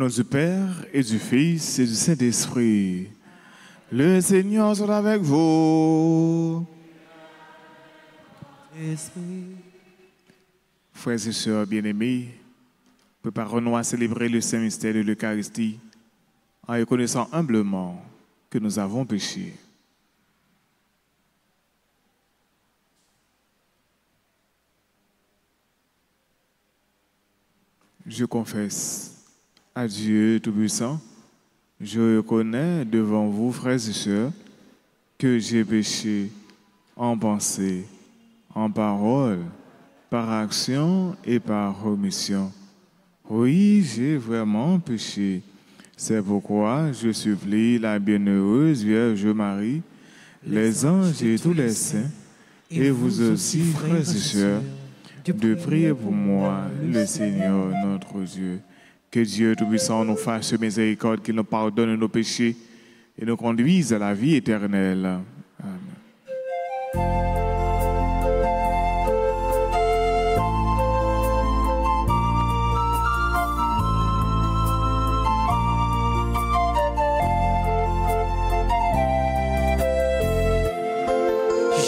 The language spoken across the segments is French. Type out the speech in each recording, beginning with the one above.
nom du Père et du Fils et du Saint-Esprit. Le Seigneur soit avec vous. Frères et sœurs bien-aimés, préparons-nous à célébrer le Saint Mystère de l'Eucharistie en reconnaissant humblement que nous avons péché. Je confesse à Dieu Tout-Puissant, je reconnais devant vous, frères et sœurs, que j'ai péché en pensée, en parole, par action et par omission. Oui, j'ai vraiment péché. C'est pourquoi je supplie la bienheureuse Vierge Marie, les anges et tous les saints, et vous aussi, frères et sœurs, de prier pour moi, le Seigneur notre Dieu. Que Dieu Tout-Puissant nous fasse miséricorde, qu'il nous pardonne nos péchés et nous conduise à la vie éternelle. Amen.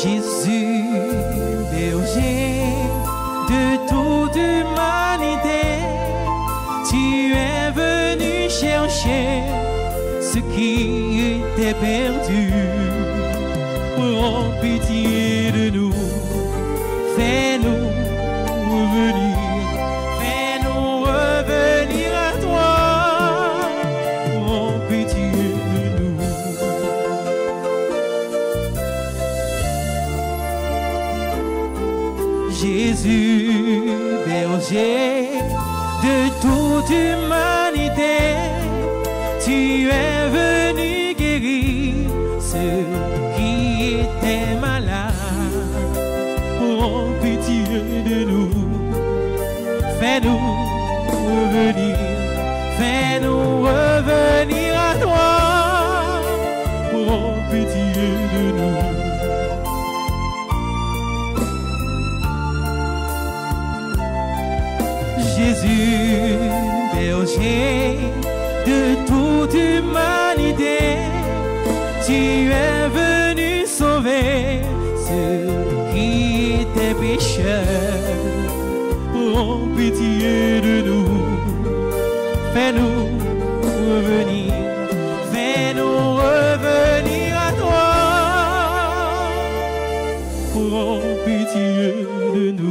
Jésus, berger de toute humanité, tu es venu chercher ce qui était perdu. Prends pitié de nous, fais-nous revenir à toi. Prends pitié de nous. Jésus, berger de toute humanité, tu es venu guérir ceux qui étaient malades. Prends pitié de nous, fais-nous revenir à toi. Prends pitié de nous. Jésus, berger de toute humanité, tu es venu sauver ceux qui étaient pécheurs. Prends pitié de nous, fais-nous revenir à toi. Prends pitié de nous.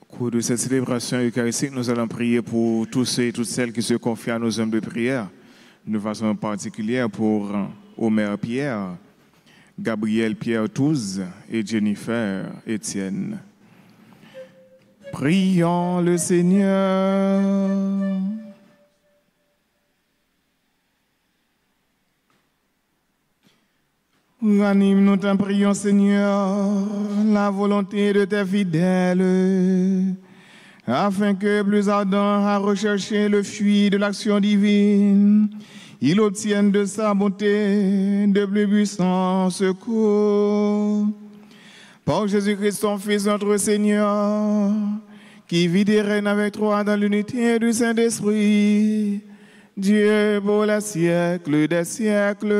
Au cours de cette célébration eucharistique, nous allons prier pour tous ceux et toutes celles qui se confient à nos hommes de prière, de façon particulière pour Omer Pierre, Gabriel Pierre Touze et Jennifer Etienne. Prions le Seigneur. Ranime-nous, t'en prions, Seigneur, la volonté de tes fidèles, afin que, plus ardent à rechercher le fruit de l'action divine, il obtienne de sa bonté de plus puissants secours. Par Jésus-Christ, ton Fils, notre Seigneur, qui vit et règne avec toi dans l'unité du Saint-Esprit, Dieu pour les siècles des siècles.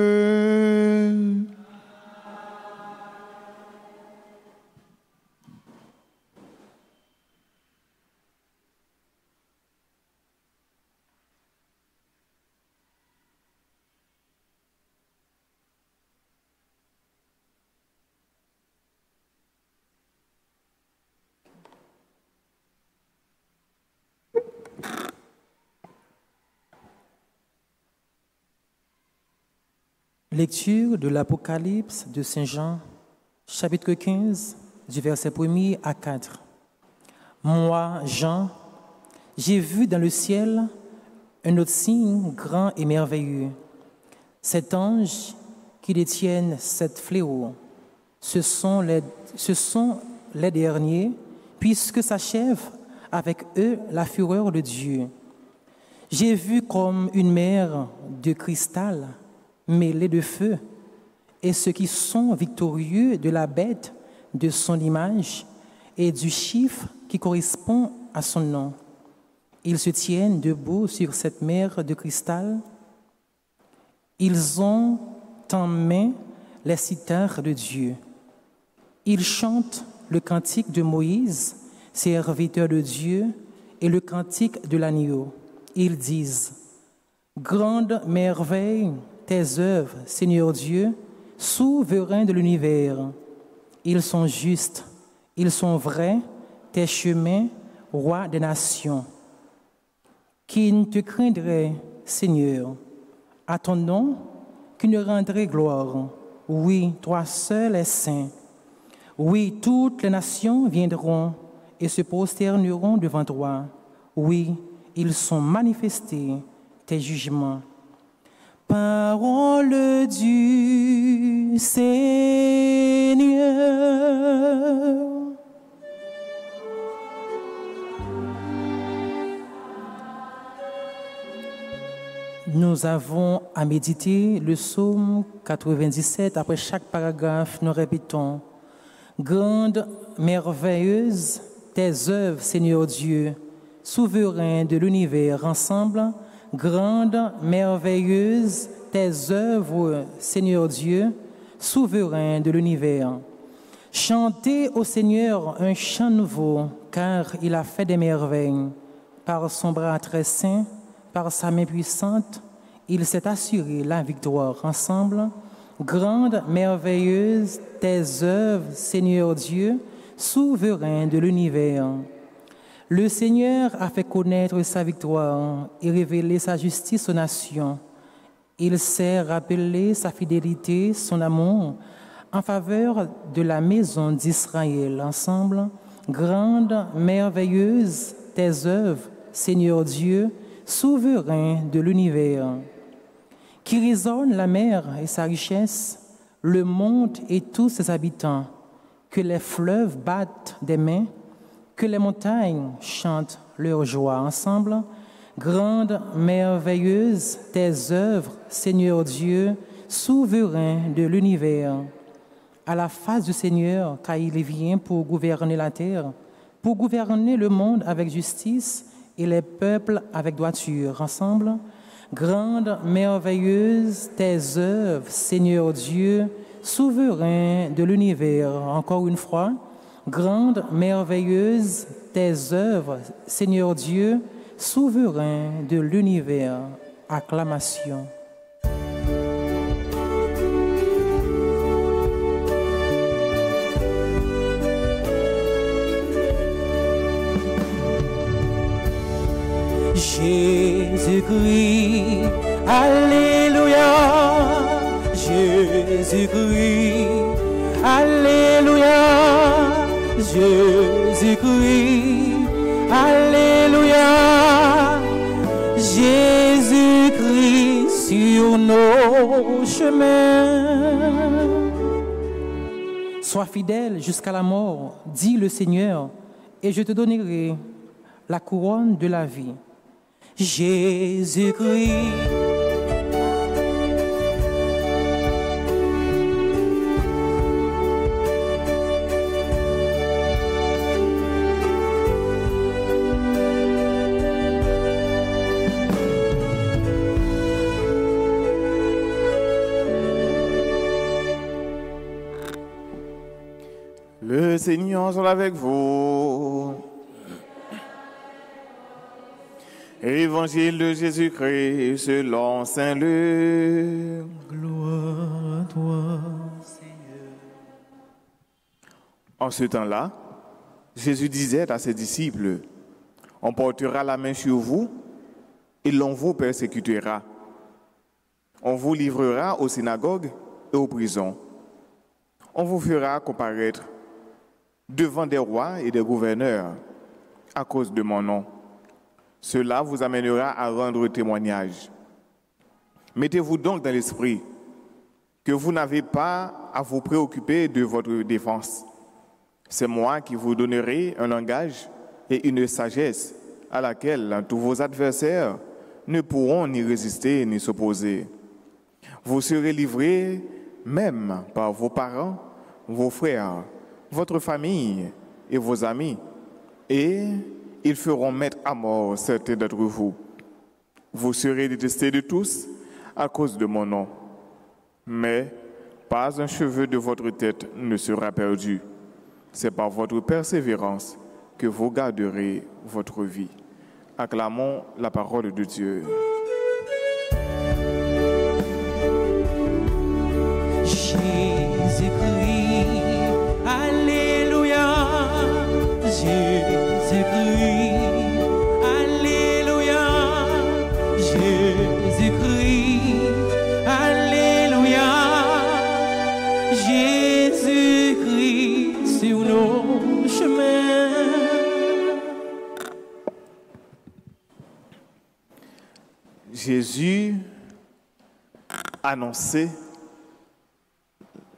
Lecture de l'Apocalypse de Saint Jean, chapitre 15, du verset 1er à 4. Moi, Jean, j'ai vu dans le ciel un autre signe grand et merveilleux. Cet ange qui détiennent sept fléaux, ce sont les derniers, puisque s'achève avec eux la fureur de Dieu. J'ai vu comme une mer de cristal mêlée de feu, et ceux qui sont victorieux de la bête, de son image et du chiffre qui correspond à son nom. Ils se tiennent debout sur cette mer de cristal. Ils ont en main les cithères de Dieu. Ils chantent le cantique de Moïse, serviteur de Dieu, et le cantique de l'agneau. Ils disent: Grande merveille, tes œuvres, Seigneur Dieu, souverain de l'univers. Ils sont justes, ils sont vrais, tes chemins, roi des nations. Qui ne te craindrait, Seigneur, à ton nom, qui ne rendrait gloire? Oui, toi seul es saint. Oui, toutes les nations viendront et se prosterneront devant toi. Oui, ils sont manifestés, tes jugements. Parole du Seigneur. Nous avons à méditer le psaume 97. Après chaque paragraphe, nous répétons: Grande, merveilleuse, tes œuvres, Seigneur Dieu, souverain de l'univers. Ensemble, grande, merveilleuse, tes œuvres, Seigneur Dieu, souverain de l'univers. Chantez au Seigneur un chant nouveau, car il a fait des merveilles. Par son bras très saint, par sa main puissante, il s'est assuré la victoire. Ensemble, grande, merveilleuse, tes œuvres, Seigneur Dieu, souverain de l'univers. Le Seigneur a fait connaître sa victoire et révélé sa justice aux nations. Il s'est rappelé sa fidélité, son amour, en faveur de la maison d'Israël. Ensemble, grande, merveilleuse, tes œuvres, Seigneur Dieu, souverain de l'univers. Qui résonne la mer et sa richesse, le monde et tous ses habitants, que les fleuves battent des mains, que les montagnes chantent leur joie. Ensemble, grande, merveilleuse, tes œuvres, Seigneur Dieu, souverain de l'univers. À la face du Seigneur, car il vient pour gouverner la terre, pour gouverner le monde avec justice et les peuples avec droiture. Ensemble, grande, merveilleuse, tes œuvres, Seigneur Dieu, souverain de l'univers. Encore une fois, grande, merveilleuse, tes œuvres, Seigneur Dieu, souverain de l'univers. Acclamation. Jésus-Christ, Alléluia, Jésus-Christ, Alléluia, Jésus-Christ, Alléluia, Jésus-Christ sur nos chemins. Sois fidèle jusqu'à la mort, dit le Seigneur, et je te donnerai la couronne de la vie. Jésus-Christ. Le Seigneur soit avec vous. Évangile de Jésus-Christ selon saint Luc. Gloire à toi, Seigneur. En ce temps-là, Jésus disait à ses disciples: On portera la main sur vous et l'on vous persécutera. On vous livrera aux synagogues et aux prisons. On vous fera comparaître devant des rois et des gouverneurs à cause de mon nom. Cela vous amènera à rendre témoignage. Mettez-vous donc dans l'esprit que vous n'avez pas à vous préoccuper de votre défense. C'est moi qui vous donnerai un langage et une sagesse à laquelle tous vos adversaires ne pourront ni résister ni s'opposer. Vous serez livrés même par vos parents, vos frères, votre famille et vos amis, et ils feront mettre à mort certains d'entre vous. Vous serez détestés de tous à cause de mon nom. Mais pas un cheveu de votre tête ne sera perdu. C'est par votre persévérance que vous garderez votre vie. Acclamons la parole de Dieu. Jésus-Christ, Alléluia, Jésus-Christ, Alléluia, Jésus-Christ, Alléluia, Jésus-Christ sur nos chemins. Jésus annonçait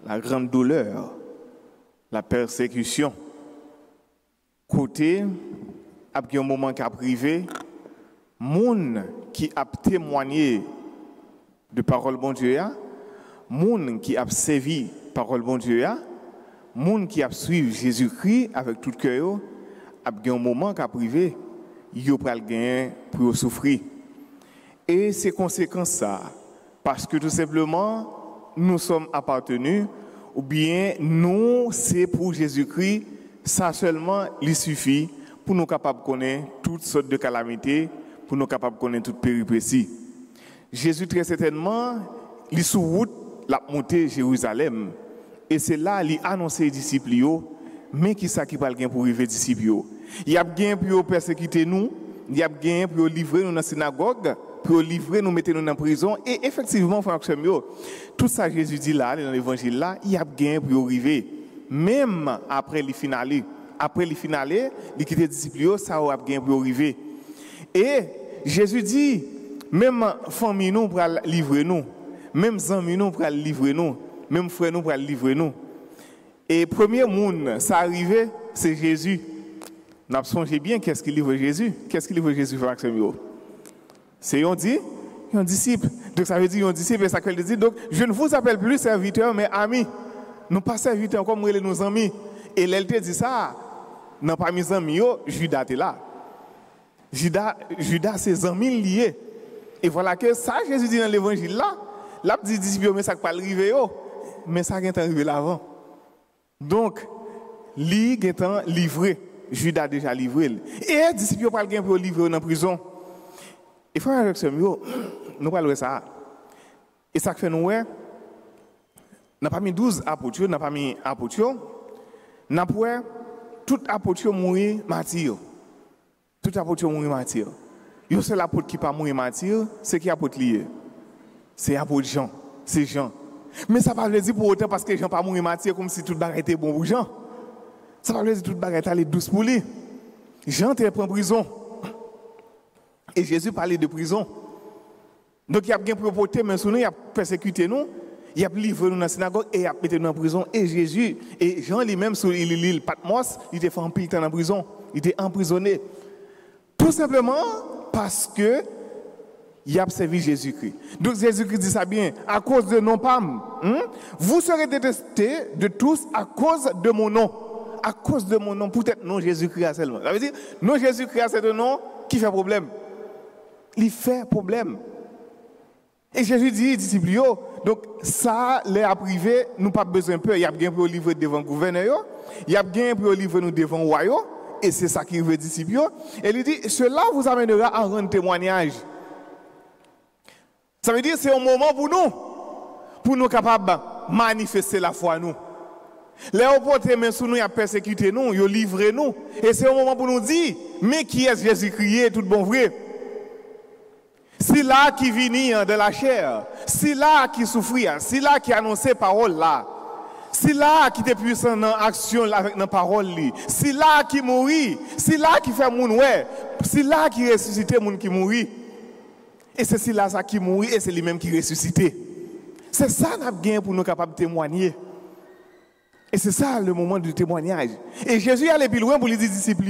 la grande douleur, la persécution. Côté, après un moment qui a privé, moun qui a témoigné de parole bon Dieu, moun qui a servi parole bon Dieu, moun qui a suivi Jésus-Christ avec tout cœur, après un moment qui a privé, il a gagné pour souffrir. Et c'est conséquence ça, parce que tout simplement, nous sommes appartenus, ou bien nous, c'est pour Jésus-Christ, ça seulement, il suffit pour nous capables de connaître toutes sortes de calamités, pour nous capables de connaître toutes péripéties. Jésus, très certainement, il est sur route, la montée Jérusalem. Et c'est là qu'il a annoncé aux disciples, mais qui ça qui va gagner pour arriver aux disciples? Il y a gagné pour persécuter nous, il y a gagné pour livrer nous dans la synagogue, pour livrer, nous mettre nous en prison. Et effectivement, tout ça, Jésus dit là, dans l'évangile là, il y a gagné pour arriver. Même après les finales, il quitte les disciples, ça a gagné pour arriver. Et Jésus dit, même famille nous pour livrer nous, même amis nous pour livrer nous, même frères nous pour livrer nous. Et premier monde, ça arrivé, c'est Jésus. Nous avons songé bien qu'est-ce qu'il livre Jésus. Qu'est-ce qu'il livre Jésus, frère Maxime? C'est un disciple. Donc ça veut dire un disciple et ça qu'elle dit. Donc je ne vous appelle plus serviteur mais ami. Nous pas serviteurs comme nos amis. Et elle te dit ça. Non pas mes amis, Judas est là. Judas ses amis liés. Et voilà que ça Jésus dit dans l'évangile là. Là dit disciple mais ça pas arrivé mais ça est arrivé l'avant. Donc li étant livré. Judas déjà livré. Et disciple pas gain pour livrer dans prison. Et frère avec ce mot, nous parlons de ça. Et ça fait nous, n'a pas mis 12 apôtres, n'a pas mis apôtres, n'a pas tout apôtre mourir martyr. Tout apôtre mourir martyr. Le seul apôtre qui pas mourir martyr, c'est qui apôtre lié. C'est apôtre Jean, c'est Jean. Mais ça ne veut pas dire pour autant parce que Jean pas mourir martyr comme si tout bagarre était bon pour Jean. Ça ne veut pas dire que tout bagarre allait douce pour lui. Jean était en prison. Et Jésus parlait de prison. Donc il a bien proposé, mais il a persécuté nous, il a livré nous dans la synagogue et il a mis nous en prison. Et Jésus, et Jean lui-même sur l'île Patmos, il était fait un pile temps en prison. Il était emprisonné. Tout simplement parce que il a servi Jésus-Christ. Donc Jésus-Christ dit ça bien, à cause de nos PAM, vous serez détestés de tous à cause de mon nom. À cause de mon nom, peut-être non Jésus-Christ seulement. Ça veut dire, non Jésus-Christ c'est un nom qui fait problème. Il fait problème. Et Jésus dit, disciples, donc ça, les a privé, nous pas besoin de peur. Il y a bien pour livrer devant le gouverneur, il y a bien pour livrer nous devant le roi, et c'est ça qui veut disciples. Et il dit, cela vous amènera à rendre témoignage. Ça veut dire c'est un moment pour nous capables de manifester la foi nous. Les opportunités mais sous nous y a persécuté nous, ils ont livré nous, et c'est un moment pour nous dire, mais qui est Jésus-Christ, tout bon vrai? C'est là qui vient de la chair, c'est là qui souffrit, c'est là qui annonçait parole là, c'est là qui était puissant dans l'action avec nos paroles, c'est là qui mourit, c'est là qui fait moun ouais, c'est là qui ressuscite moun qui mourit, et c'est là ça qui mourit et c'est lui-même qui ressuscite. C'est ça qu'on a gagné pour nous capables de témoigner. Et c'est ça le moment du témoignage. Et Jésus allait plus loin pour les disciples,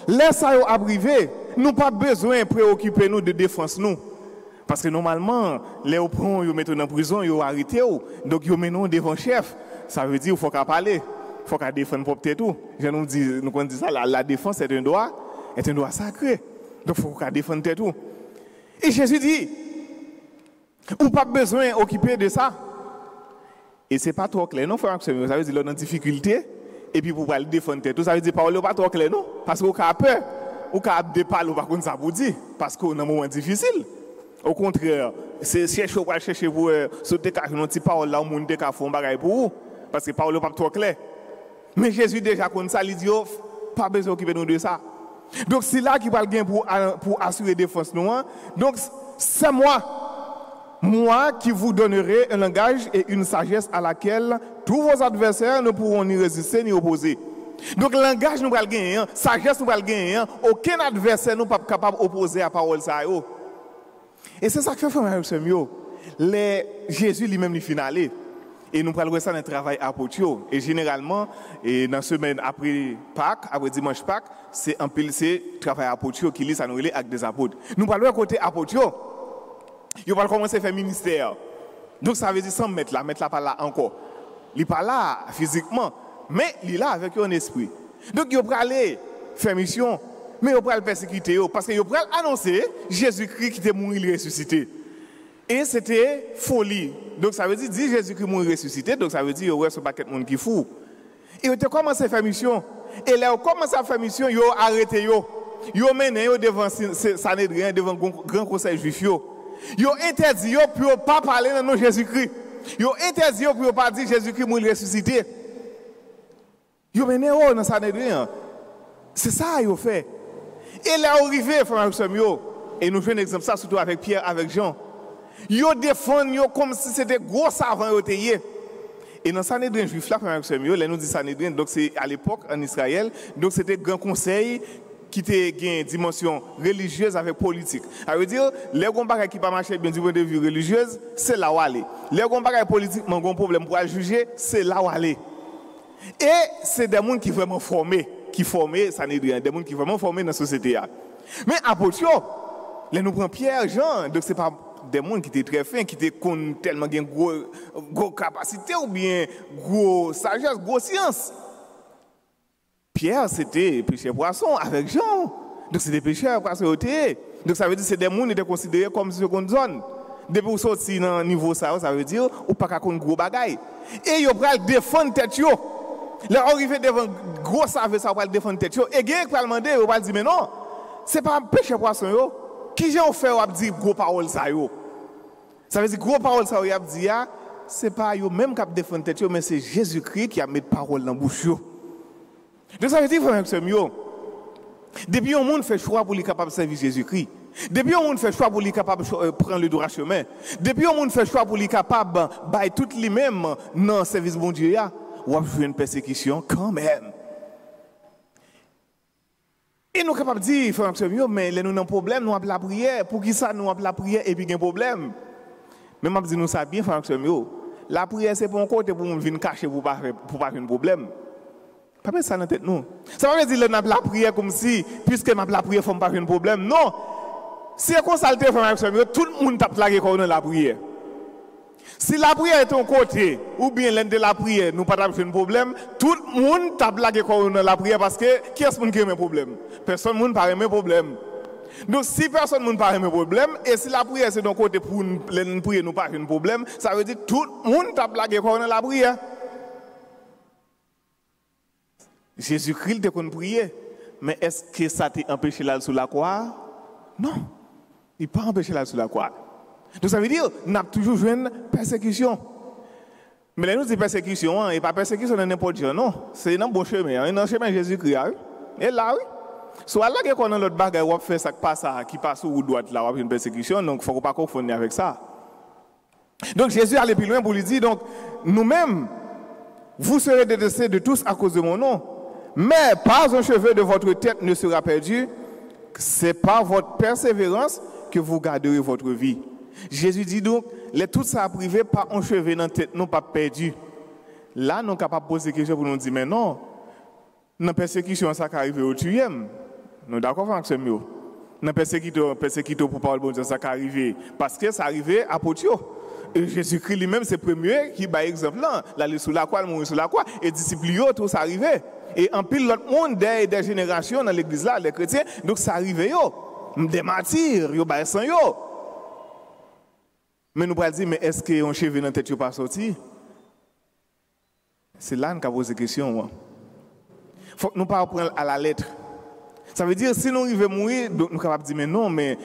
laisse ça arriver. Nous pas besoin de préoccuper nous de défense nous. Parce que normalement, les opprons, ils mettent en prison, ils arrêtent, donc ils mettent devant le chef. Ça veut dire qu'il faut qu'à parler, il faut qu'à défendre pour tout. Je nous dis ça, la défense est un droit est un droit sacré. Donc, il faut qu'on défende tout. Et Jésus dit, ou pas besoin d'occuper de ça. Et ce n'est pas trop clair, non, frère, ça veut dire dans difficulté, et puis pour le défendre tout, ça veut dire parole pas trop clair, non? Parce qu'on a peur, ou qu'on a des paroles, ou pas qu'on ça vous dit, parce qu'on a un moment difficile. Au contraire, c'est chercher pour sauter une petite parole là, au monde qui font bagaille pour vous, parce que parole pas trop clair. Mais Jésus déjà comme ça, il dit, oh, pas besoin d'occuper nous de ça. Donc c'est là qu'il va le gain pour assurer la défense nous. Donc c'est moi qui vous donnerai un langage et une sagesse à laquelle tous vos adversaires ne pourront ni résister ni opposer. Donc le langage nous va le gagner, sagesse nous va le gagner, aucun adversaire n'est pas capable d'opposer à la parole ça. Et c'est ça que fait frère Samuel. Jésus lui-même il finalé. Et nous parlons de ça dans le travail apôtre. Et généralement, dans la semaine après Pâques, après dimanche Pâques, c'est un pile c'est travail apôtre qui lit ça nous avec des apôtres. Nous parlons de côté apôtre. Il va commencer à faire ministère. Donc ça veut dire sans mettre là pas là encore. Il n'est pas là physiquement, mais il est là avec un esprit. Donc il va aller faire mission, mais il va aller persécuter parce qu'il va annoncer Jésus-Christ qui était mort et ressuscité. Et c'était folie. Donc ça veut dire Jésus-Christ mort et ressuscité, donc ça veut dire ouais ce paquet de monde qui fou. Et il a commencé à faire mission. Et là il a commencé à faire mission, il a arrêté yo. Il a mené devant Sanhédrin, devant le grand conseil juif yo. Ils ont interdit pour ne pas parler dans le nom de Jésus-Christ. Ils ont interdit pour ne pas dire Jésus-Christ m'a ressuscité. Ils ont mené dans Sanhédrin. C'est ça qu'ils ont fait. Et là, arrivé, frère Samuel, et nous faisons un exemple ça, surtout avec Pierre, avec Jean. Ils ont défendu comme si c'était gros savants. Et dans Sanhédrin juif là, frère Samuel, là nous dit Sanhédrin, donc c'est à l'époque en Israël, donc c'était grand conseil qui a une dimension religieuse avec politique. Ça veut dire, les gens qui ne marchent pas bien du point de vue religieux, c'est là où aller. Les gens qui politiquement ont un problème pour juger, c'est là où aller. Et c'est des gens qui sont vraiment formés, ça n'est rien, des gens qui sont vraiment formés dans la société. Mais apôtre, là nous prenons Pierre, Jean, donc ce n'est pas des gens qui étaient très fins, qui étaient tellement de gros capacité ou bien gros sagesse, gros science. Pierre, c'était pêcheur poisson avec Jean. Donc, c'était pêcheur poisson. Donc, ça veut dire que c'est des gens qui étaient considérés comme seconde zone. Depuis que vous sortez dans le niveau, ça veut dire que vous n'avez pas de gros bagailles. Et vous pouvez défendre tête. Là, arrivé devant gros saveur, ça va défendre tête. Et quelqu'un va demander, vous va dire, mais non, ce n'est pas un pêcheur poisson. Qui j'ai fait, vous dire gros paroles ça. Ça veut dire gros paroles ça, vous dit, ce n'est pas eux même qui défendre tête, mais c'est Jésus-Christ qui a mis parole dans la bouche. Donc ça veut dire, frère Samuel, depuis que le monde fait choix pour être capable de servir Jésus-Christ, depuis que le monde fait choix pour être capable de prendre le droit chemin, depuis que le monde fait choix pour être capable de faire tout lui-même dans le service bon Dieu, on va jouer une persécution quand même. Et nous sommes capables de dire, frère Samuel, mais nous avons un problème, nous avons la prière. Pour qui ça, nous avons la prière et puis il y a un problème? Mais je dis nous ça bien, frère Samuel, la prière c'est pour un côté pour nous venir cacher pour ne pas faire un problème. Pas mettre ça dans la tête, non. Ça ne veut pas dire que nous avons la prière comme si, puisque nous avons la prière, il ne faut pas faire un problème. Non. Si vous consultez, tout le monde tape la prière. Si la prière est de ton côté, ou bien l'un de la prière, nous pas faire un problème, tout le monde tape la prière parce que qui est-ce qui a un problème? Personne ne parle de problème. Donc si personne ne parle de problème, et si la prière c'est de ton côté pour nous prier, nous pas faire un problème, ça veut dire que tout le monde tape la prière. Jésus-Christ te qu'on prier, mais est-ce que ça t'a empêché là sous la croix? Non, il n'a pas empêché là sous la croix. Donc ça veut dire qu'on a toujours joué une persécution. Mais là nous disons persécution, et pas persécution dans n'importe quoi, non. C'est dans le bon chemin, dans le chemin de Jésus-Christ. Et là, oui. Soit là qu'on a l'autre bagage, on fait ça qui passe ou droite là, on a une persécution, donc il ne faut pas confondre avec ça. Donc Jésus allait plus loin pour lui dire, donc nous-mêmes, vous serez détestés de tous à cause de mon nom. Mais pas un cheveu de votre tête ne sera perdu. C'est par votre persévérance que vous garderez votre vie. Jésus dit donc, tout ça privé, pas un cheveu dans la tête, non pas perdu. Là, nous sommes capables de poser des questions pour nous dire, mais non, dans la persécution, ça qui arrive au tuer. Nous sommes d'accord avec ce mot. Dans la persécution pour parler de Dieu, ça qui arrive. Parce que ça arrive à Potio. Et Jésus-Christ lui-même, c'est le premier qui bat exemple là. Là, il est sous la croix, il mourit sous la croix. Et disciples, tout ça arrivait. Et en pile l'autre monde, des générations dans l'église là, les chrétiens, donc ça arrive yo, des martyrs, yo ba sang yo. Mais nous pourrions dire, mais est-ce qu'on cheveu dans la tête n'est pas sorti? C'est là qu'on pose la question. Il faut que nous ne pas prendre à la lettre. Ça veut dire, si nous arrivons à mourir, nous sommes capables de dire, mais non, mais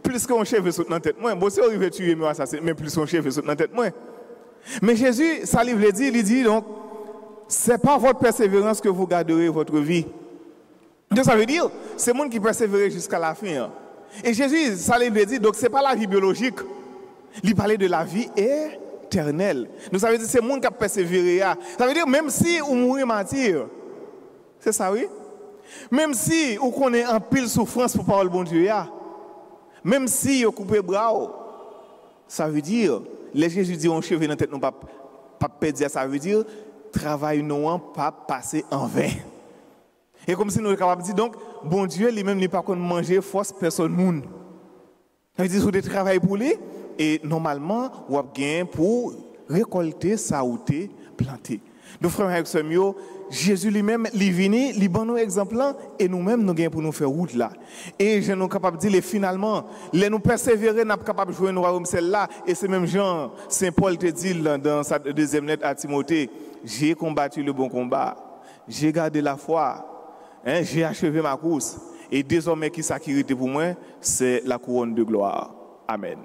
plus qu'on cheveu saute dans la tête, moi, bon, si on arrive à tuer, mais plus qu'on cheveu saute dans la tête, moi. Mais Jésus, ça livre le dit, il dit donc, ce n'est pas votre persévérance que vous garderez votre vie. Donc ça veut dire, c'est le monde qui persévère jusqu'à la fin. Hein. Et Jésus, ça livre le dit, donc ce n'est pas la vie biologique. Il parlait de la vie éternelle. Donc ça veut dire que c'est le monde qui a persévéré. Ça veut dire même si on mourit martyr, c'est ça oui? Même si on connaît en pile souffrance pour parole bon Dieu, même si on coupe les bras, ça veut dire, les Jésus dit on cheveux dans la tête, non pas perdre, ça veut dire travail non pas passer en vain. Et comme si nous sommes capables de dire, donc, bon Dieu lui-même n'est pas qu'on manger force personne monde. Ça veut dire que vous travaillez pour lui. Et normalement, vous avez gagné pour récolter ça ou planté. Donc, frères et sœurs, Jésus lui-même, il est venu, il donne nous exemple et nous-mêmes, nous gagnons pour nous faire route là. Et je suis capable de dire, finalement, nous persévérer, nous sommes capables de jouer nous royaume celle-là. Et c'est même Jean, Saint Paul te dit dans sa deuxième lettre à Timothée, j'ai combattu le bon combat, j'ai gardé la foi, hein, j'ai achevé ma course. Et désormais, qui s'acquérite pour moi, c'est la couronne de gloire. Amen.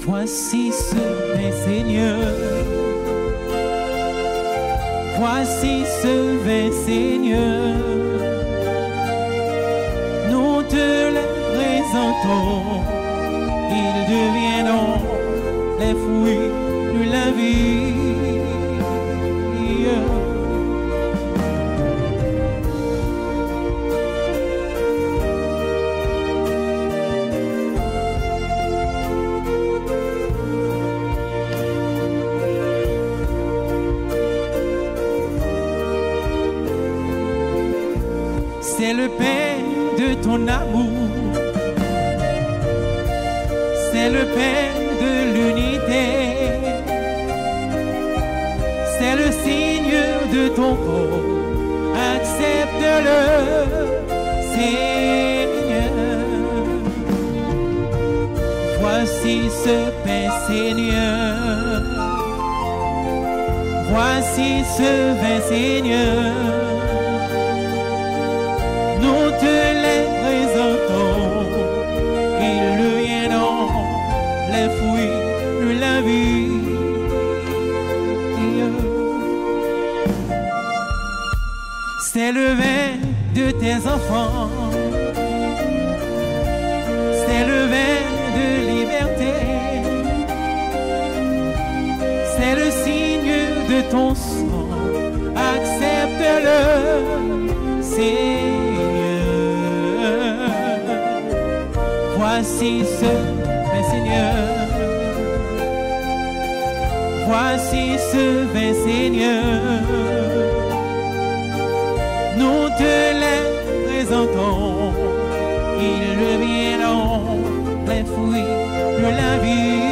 Voici ce vain Seigneur, voici ce vain Seigneur, nous te le présentons, ils deviendront les fruits de la vie. C'est le pain de ton amour, c'est le pain de l'unité, c'est le signe de ton corps, accepte-le, Seigneur. Voici ce pain, Seigneur, voici ce vin, Seigneur. Nous te les présentons, ils deviendront les fruits de la vie. C'est le vin de tes enfants, c'est le vin de liberté, c'est le signe de ton sang, accepte-le, Seigneur. Voici ce vin, Seigneur. Voici ce vin, Seigneur. Nous te les présentons. Ils deviendront les fruits de la vie.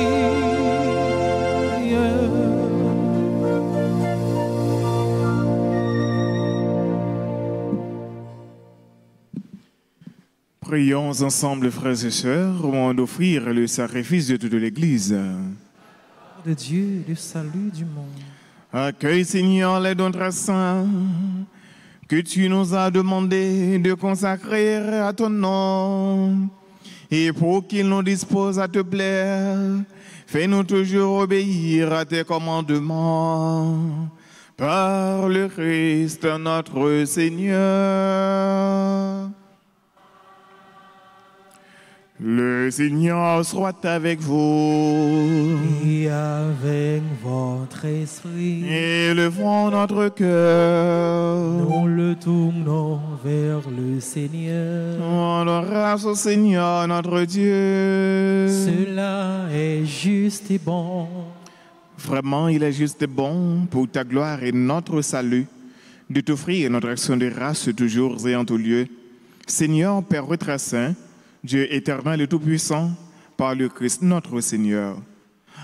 Prions ensemble, frères et sœurs, au moment d'offrir le sacrifice de toute l'Église. de Dieu, du salut du monde. Accueille, Seigneur, les dons très saints que tu nous as demandé de consacrer à ton nom. Et pour qu'il nous dispose à te plaire, fais-nous toujours obéir à tes commandements. Par le Christ notre Seigneur. Le Seigneur soit avec vous. Et avec votre esprit. Élevons notre cœur. Nous le tournons vers le Seigneur. Rendons grâce au Seigneur notre Dieu. Cela est juste et bon. Vraiment, il est juste et bon pour ta gloire et notre salut de t'offrir notre action de grâce toujours et en tout lieu. Seigneur, Père très saint, Dieu éternel et tout-puissant, par le Christ notre Seigneur.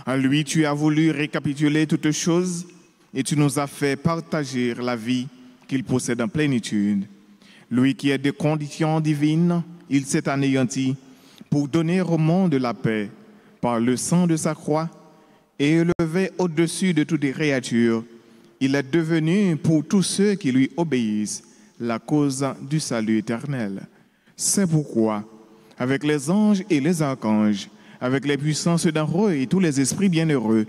En lui, tu as voulu récapituler toutes choses et tu nous as fait partager la vie qu'il possède en plénitude. Lui qui est de condition divine, il s'est anéanti pour donner au monde la paix par le sang de sa croix et élevé au-dessus de toutes les créatures. Il est devenu pour tous ceux qui lui obéissent la cause du salut éternel. C'est pourquoi, avec les anges et les archanges, avec les puissances d'en haut et tous les esprits bienheureux,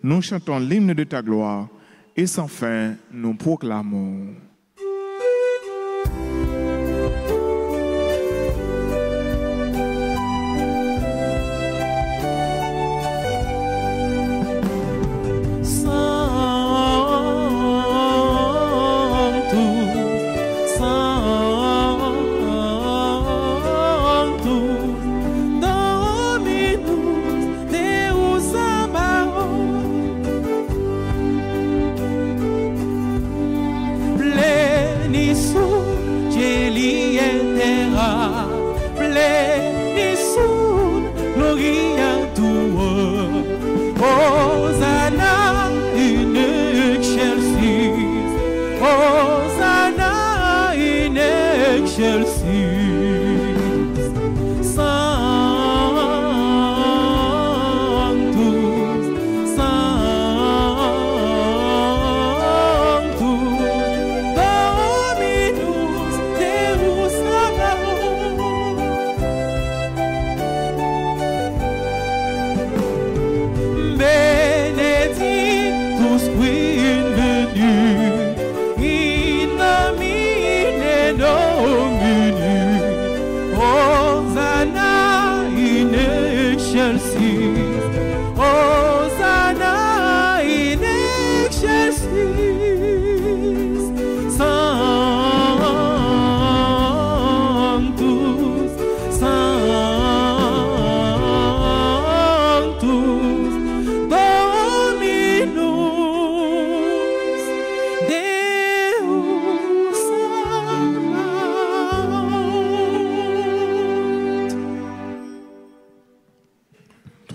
nous chantons l'hymne de ta gloire et sans fin nous proclamons.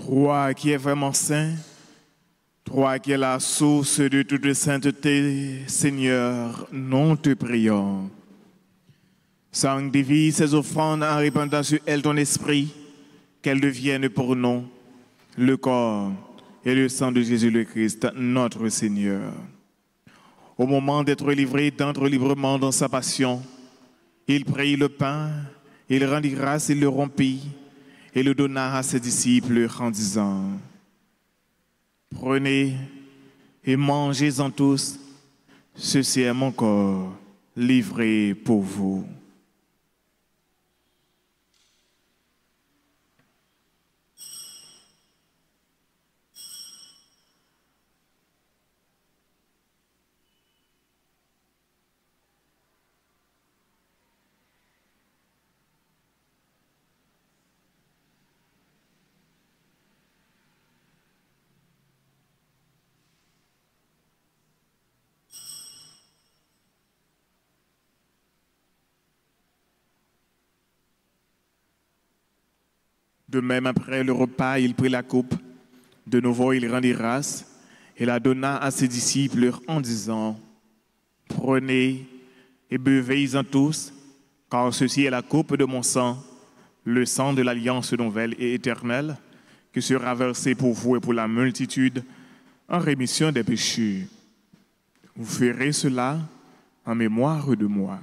Toi qui es vraiment saint, toi qui es la source de toute sainteté, Seigneur, nous te prions. Sanctifie ces offrandes en répandant sur elles ton esprit, qu'elles deviennent pour nous le corps et le sang de Jésus le Christ, notre Seigneur. Au moment d'être livré, d'entrer librement dans sa passion, il prit le pain, il rendit grâce, il le rompit et le donna à ses disciples en disant: prenez et mangez-en tous, ceci est mon corps livré pour vous. De même, après le repas, il prit la coupe. De nouveau, il rendit grâce et la donna à ses disciples en disant: prenez et buvez-en tous, car ceci est la coupe de mon sang, le sang de l'alliance nouvelle et éternelle, qui sera versé pour vous et pour la multitude en rémission des péchés. Vous ferez cela en mémoire de moi.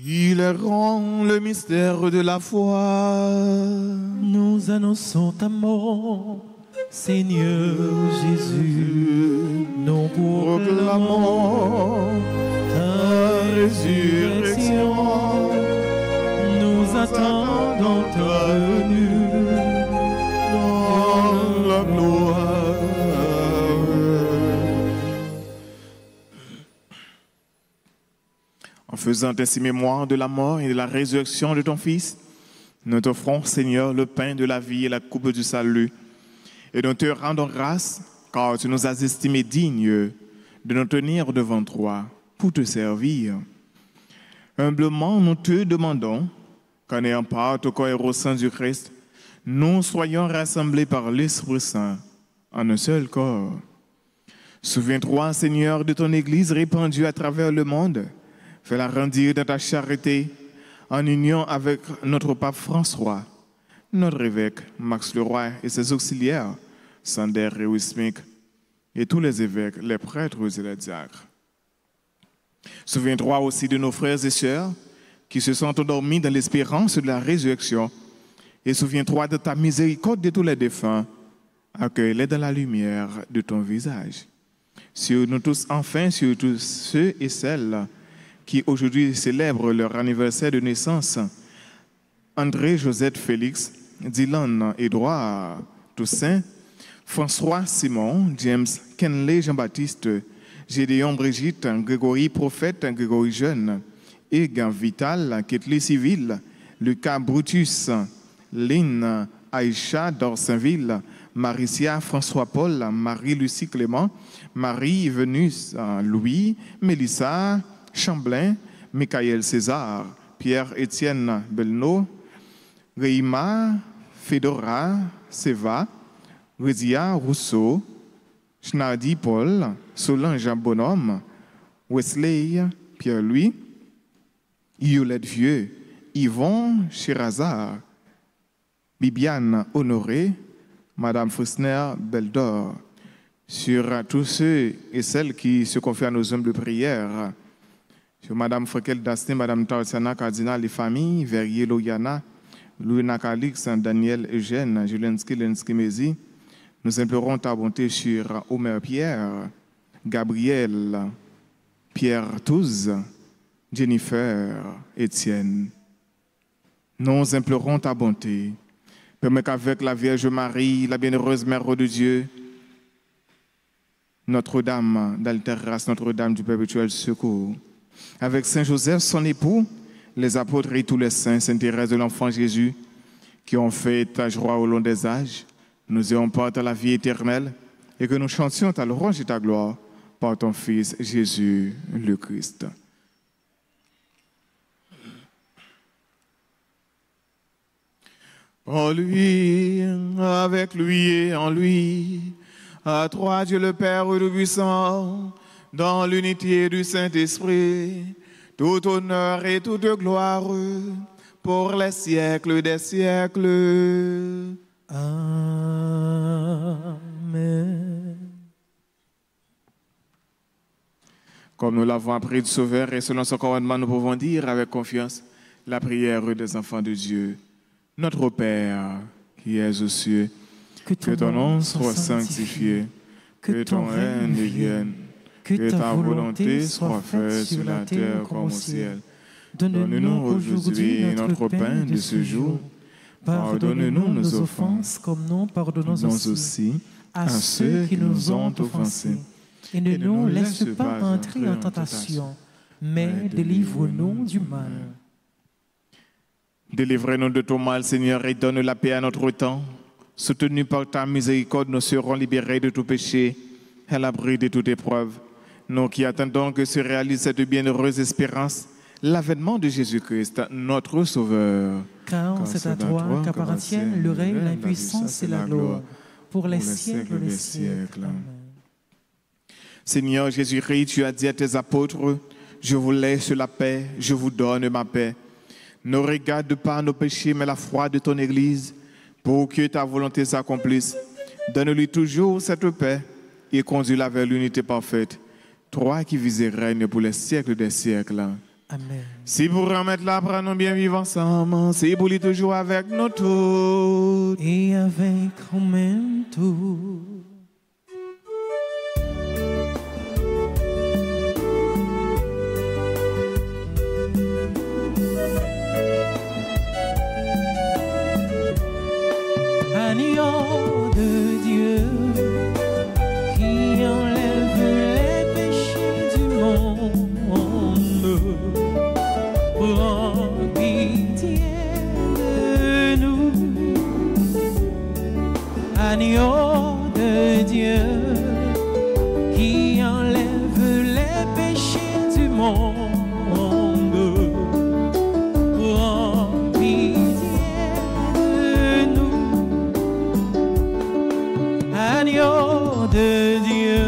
Il est grand le mystère de la foi. Nous annonçons ta mort, Seigneur Jésus. Nous proclamons ta résurrection. Nous attendons ta venue dans la gloire. En faisant ainsi mémoire de la mort et de la résurrection de ton Fils, nous t'offrons, Seigneur, le pain de la vie et la coupe du salut. Et nous te rendons grâce, car tu nous as estimés dignes de nous tenir devant toi pour te servir. Humblement, nous te demandons qu'en ayant part au corps et au sang du Christ, nous soyons rassemblés par l'Esprit Saint en un seul corps. Souviens-toi, Seigneur, de ton Église répandue à travers le monde. Fais-la grandir dans ta charité, en union avec notre pape François, notre évêque Max Leroy et ses auxiliaires, Sander et Wismik, et tous les évêques, les prêtres et les diacres. Souviens-toi aussi de nos frères et sœurs qui se sont endormis dans l'espérance de la résurrection, et souviens-toi de ta miséricorde de tous les défunts. Accueille-les dans la lumière de ton visage. Sur nous tous, enfin, sur tous ceux et celles qui aujourd'hui célèbrent leur anniversaire de naissance, André, Josette, Félix, Dylan, Édouard, Toussaint, François, Simon, James, Kenley, Jean-Baptiste, Gédéon, Brigitte, Grégory, Prophète, Grégory Jeune, Egan, Vital, Ketli, Civil, Lucas, Brutus, Lynn, Aïcha, Dorsainville, Maricia, François-Paul, Marie-Lucie Clément, Marie, Venus, Louis, Mélissa, Chamblin, Michael César, Pierre-Étienne Belno, Reima, Fedora, Seva, Rézia Rousseau, Schnardi Paul, Solange Bonhomme, Wesley, Pierre-Louis, Yolette Vieux, Yvon Chirazard, Bibiane Honoré, Madame Frisner Beldor, sur tous ceux et celles qui se confient à nos humbles prières, sur Madame Frekel Dastin, Madame Tarsana Cardinal, les familles, Verrier Loyana, Louis Nakalix, Daniel Eugène, Julensky Lensky Mézi. Nous implorons ta bonté sur Omer Pierre, Gabriel, Pierre Touze, Jennifer, Étienne. Nous implorons ta bonté. Permets qu'avec la Vierge Marie, la bienheureuse Mère de Dieu, Notre-Dame d'Alterras, Notre-Dame du Perpétuel Secours, avec Saint Joseph, son époux, les apôtres et tous les saints, Sainte Thérèse de l'Enfant Jésus, qui ont fait ta joie au long des âges, nous ayons part à la vie éternelle et que nous chantions ta louange et ta gloire par ton Fils Jésus le Christ. En lui, avec lui et en lui, à toi Dieu le Père Tout-Puissant, dans l'unité du Saint-Esprit, tout honneur et toute gloire pour les siècles des siècles. Amen. Comme nous l'avons appris du Sauveur et selon son commandement, nous pouvons dire avec confiance la prière des enfants de Dieu. Notre Père, qui es aux cieux, que ton nom soit sanctifié, que ton règne vienne, que ta volonté soit faite sur la terre comme au ciel. Donne-nous aujourd'hui notre pain de ce jour. Pardonne-nous nos offenses, comme nous pardonnons aussi à ceux qui nous ont offensés. Et ne nous laisse pas entrer en tentation, mais délivre-nous du mal. Délivrez-nous de tout mal, Seigneur, et donne la paix à notre temps. Soutenus par ta miséricorde, nous serons libérés de tout péché, à l'abri de toute épreuve. Nous qui attendons que se réalise cette bienheureuse espérance, l'avènement de Jésus-Christ, notre Sauveur. Car c'est à toi qu'appartiennent le règne, la puissance et la gloire, pour les siècles des siècles. Amen. Seigneur Jésus-Christ, tu as dit à tes apôtres, je vous laisse la paix, je vous donne ma paix. Ne regarde pas nos péchés, mais la foi de ton Église, pour que ta volonté s'accomplisse. Donne-lui toujours cette paix et conduis-la vers l'unité parfaite. Toi qui vis et règnes pour les siècles des siècles. Amen. Si pour remettre là, prenons bien vivre ensemble, c'est pour lui toujours avec nous tous. Et avec nous tous. Agneau de Dieu qui enlève les péchés du monde, prends pitié de nous. Agneau de Dieu qui enlève les péchés du monde, prends pitié de nous. Agneau de Dieu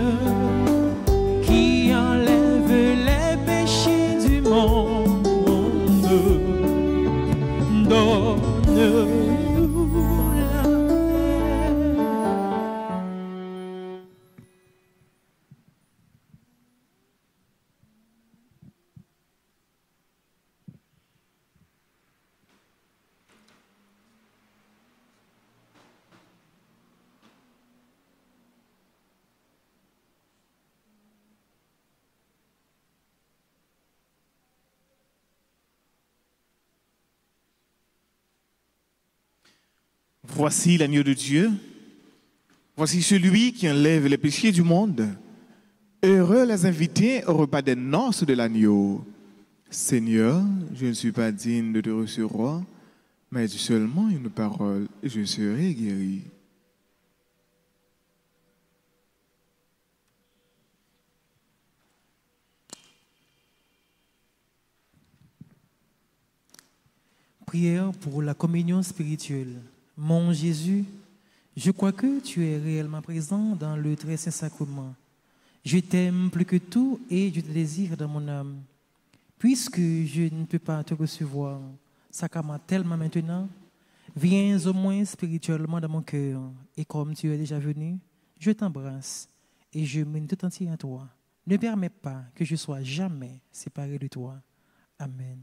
qui enlève les péchés du monde, donne-nous la paix. Voici l'agneau de Dieu. Voici celui qui enlève les péchés du monde. Heureux les invités au repas des noces de l'agneau. Seigneur, je ne suis pas digne de te recevoir, mais dis seulement une parole et je serai guéri. Prière pour la communion spirituelle. Mon Jésus, je crois que tu es réellement présent dans le très saint sacrement. Je t'aime plus que tout et je te désire dans mon âme. Puisque je ne peux pas te recevoir sacramentellement maintenant, viens au moins spirituellement dans mon cœur. Et comme tu es déjà venu, je t'embrasse et je m'unis tout entier à toi. Ne permets pas que je sois jamais séparé de toi. Amen.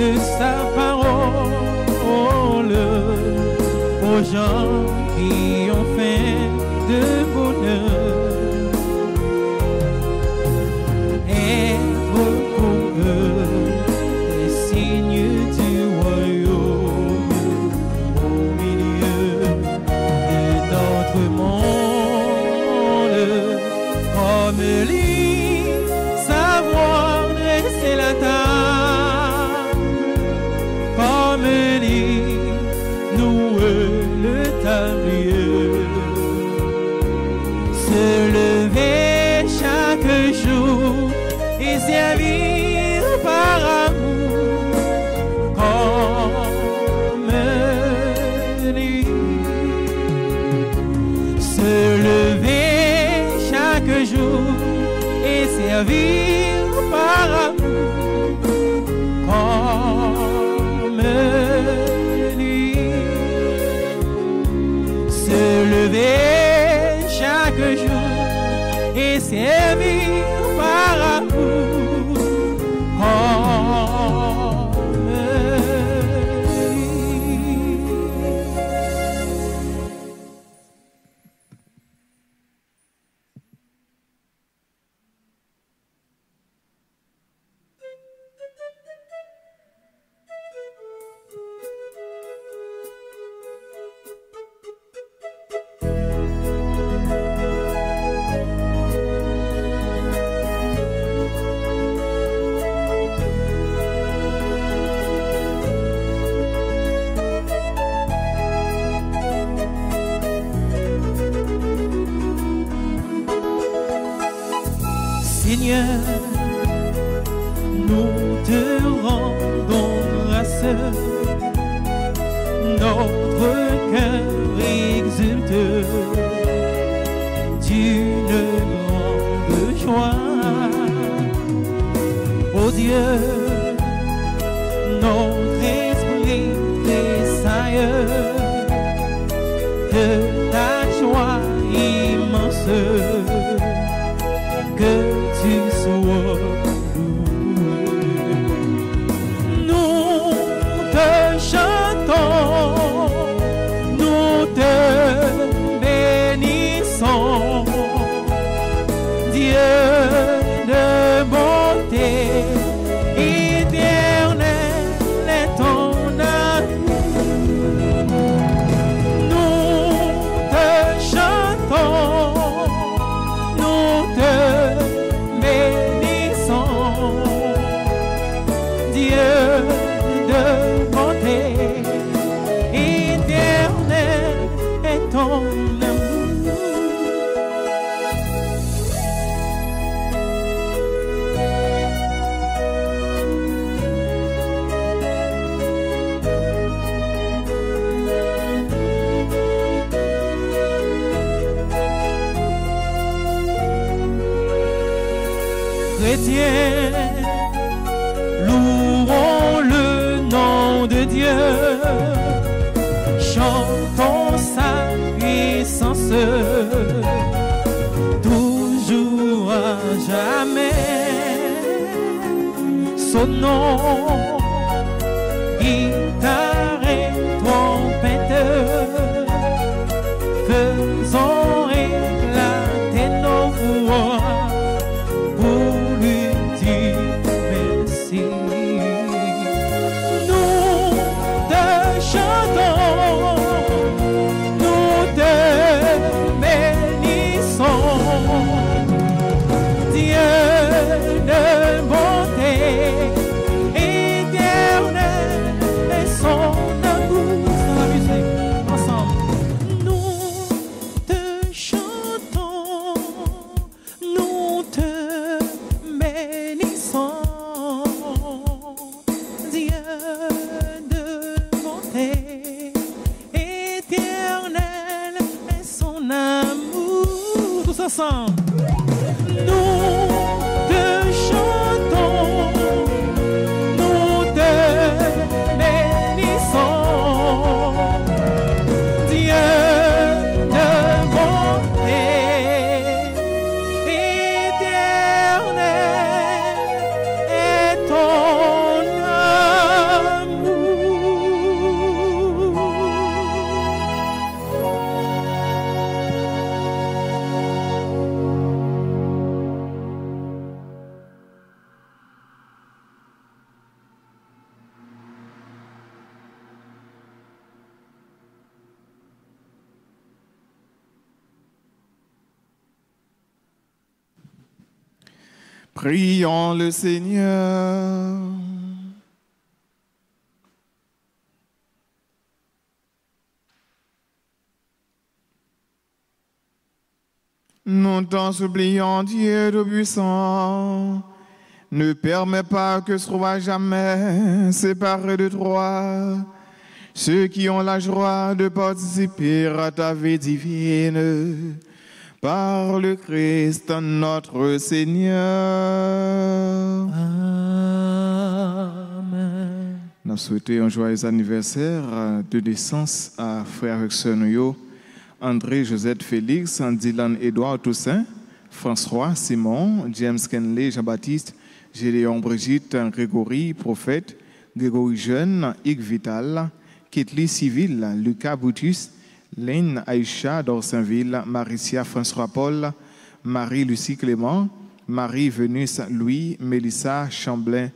de sa parole aux gens qui ont faim de bonheur. Être pour eux des signes du royaume au milieu de notre monde. Comme lui, savoir dresser la table. Comme lui, nouer le tablier. Se lever chaque jour et servir par amour comme lui. Se lever chaque jour et servir par amour comme lui. Se lever chaque jour et servir par amour comme lui. Seigneur, nous te rendons grâce, notre cœur exulte d'une grande joie. Oh Dieu, notre esprit tressaille de ta joie immense. Que tu sois loué. Nous te chantons, nous te bénissons, Dieu de bonté éternelle est ton amour. Nous te chantons, nous te bénissons, Dieu de bonté éternelle est ton amour. Chrétiens, louons le nom de Dieu, chantons sa puissance, toujours à jamais. Son nom, guitare et trompette, faisons éclater nos voix pour lui dire merci. Nous te chantons, nous te bénissons, Dieu de bonté éternelle et son amour. Dans la musique, ensemble. Nous te chantons, nous te bénissons, Dieu de bonté éternelle et son amour. Tous ensemble. Nous te chantons, nous te bénissons, Dieu de bonté éternelle est ton amour. Prions le Seigneur. Nous t'en supplions, Dieu Tout-Puissant, ne permets pas que se trouvent à jamais séparés de toi ceux qui ont la joie de participer à ta vie divine par le Christ notre Seigneur. Amen. Nous souhaitons un joyeux anniversaire de naissance à frère et sœur Noyo, André Joseph Félix, Dylan Édouard Toussaint, François Simon, James Kenley, Jean-Baptiste, Gédéon Brigitte, Grégory Prophète, Grégory Jeune, Yves Vital, Ketli Civil, Lucas Boutus, Lynn Aïcha d'Orsainville, Maricia François Paul, Marie-Lucie Clément, Marie Venus Louis, Mélissa Chamblin,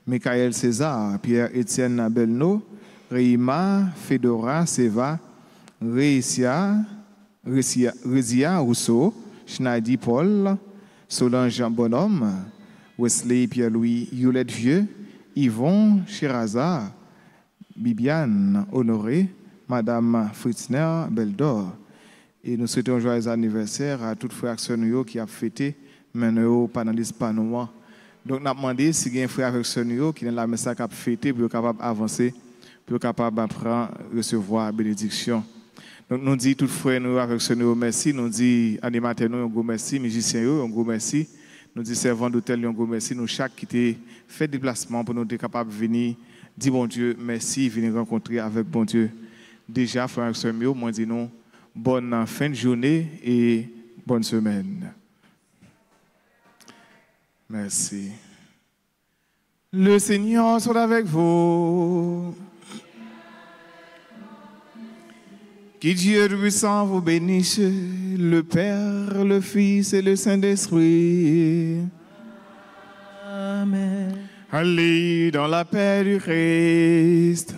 Michael César, Pierre-Étienne Belno, Réima Fedora Seva, Rézia Rousseau, Schneidy Paul, Solange Bonhomme, Wesley Pierre-Louis Yolette Vieux, Yvon Chiraza, Bibiane Honoré, Madame Fritzner Beldor. Et nous souhaitons un joyeux anniversaire à toutes les frères et sœurs qui ont fêté, mais nous pendant l'hispanomant. Donc, nous avons demandé si il y a un frère et sœur qui ont la message à fêter pour être capable d'avancer, pour être capable d'apprendre, recevoir la bénédiction. Donc, nous disons toutefois, nous avec sœur merci, nous disons animateurs, un gros merci, musiciens, un gros merci, nous disons servants d'hôtel, un gros merci, nous chaque qui a fait déplacement pour nous être capable de venir, dire bon Dieu, merci, venir rencontrer avec bon Dieu. Déjà, frère et sœur, moi, dis nous, bonne fin de journée et bonne semaine. Merci. Le Seigneur soit avec vous. Que Dieu Tout-Puissant vous bénisse, le Père, le Fils et le Saint-Esprit. Amen. Allez dans la paix du Christ.